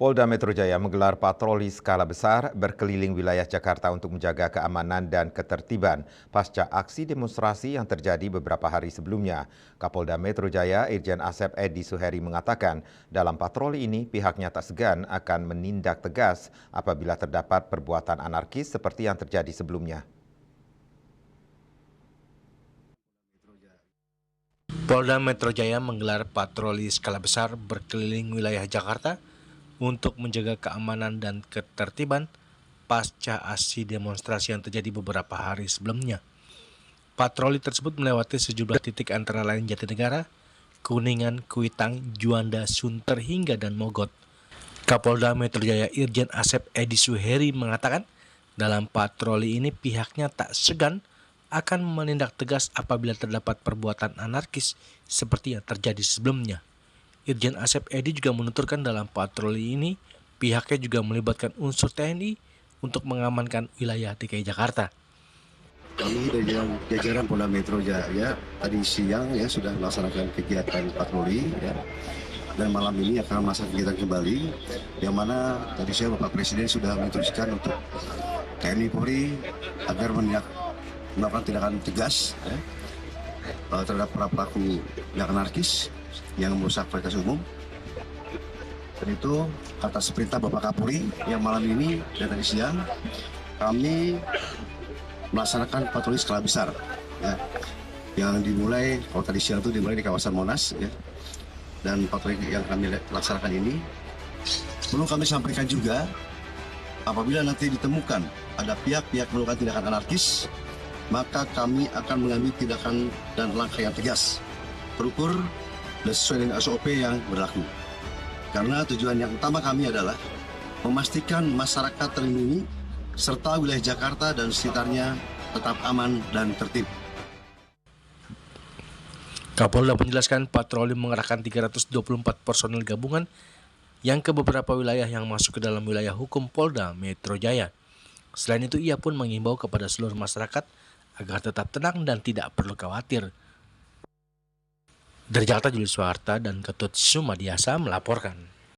Polda Metro Jaya menggelar patroli skala besar berkeliling wilayah Jakarta untuk menjaga keamanan dan ketertiban pasca aksi demonstrasi yang terjadi beberapa hari sebelumnya. Kapolda Metro Jaya Irjen Asep Edi Suheri mengatakan dalam patroli ini pihaknya tak segan akan menindak tegas apabila terdapat perbuatan anarkis seperti yang terjadi sebelumnya. Polda Metro Jaya menggelar patroli skala besar berkeliling wilayah Jakarta untuk menjaga keamanan dan ketertiban pasca aksi demonstrasi yang terjadi beberapa hari sebelumnya. Patroli tersebut melewati sejumlah titik antara lain Jatinegara, Kuningan, Kuitang, Juanda, Sunter hingga dan Mogot. Kapolda Metro Jaya Irjen Asep Edi Suheri mengatakan dalam patroli ini pihaknya tak segan akan menindak tegas apabila terdapat perbuatan anarkis seperti yang terjadi sebelumnya. Irjen Asep Edi juga menuturkan dalam patroli ini pihaknya juga melibatkan unsur TNI untuk mengamankan wilayah DKI Jakarta. Kami dari jajaran Polda Metro Jaya tadi siang sudah melaksanakan kegiatan patroli dan malam ini akan melaksanakan kegiatan kembali yang mana tadi siang Bapak Presiden sudah menginstruksikan untuk TNI Polri agar melakukan tindakan tegas terhadap para pelaku yang anarkis yang merusak fasilitas umum. Dan itu atas perintah Bapak Kapolri yang malam ini dan tadi siang kami melaksanakan patroli skala besar yang dimulai, kalau tadi siang itu dimulai di kawasan Monas dan patroli yang kami laksanakan ini perlu kami sampaikan juga apabila nanti ditemukan ada pihak-pihak melakukan tindakan anarkis, maka kami akan mengambil tindakan dan langkah yang tegas terukur dan sesuai dengan SOP yang berlaku. Karena tujuan yang utama kami adalah memastikan masyarakat terlindungi serta wilayah Jakarta dan sekitarnya tetap aman dan tertib. Kapolda menjelaskan patroli mengerahkan 324 personil gabungan yang ke beberapa wilayah yang masuk ke dalam wilayah hukum Polda Metro Jaya. Selain itu ia pun mengimbau kepada seluruh masyarakat agar tetap tenang dan tidak perlu khawatir. Dari Jakarta, Julius Suharta dan Ketut Sumadiasa melaporkan.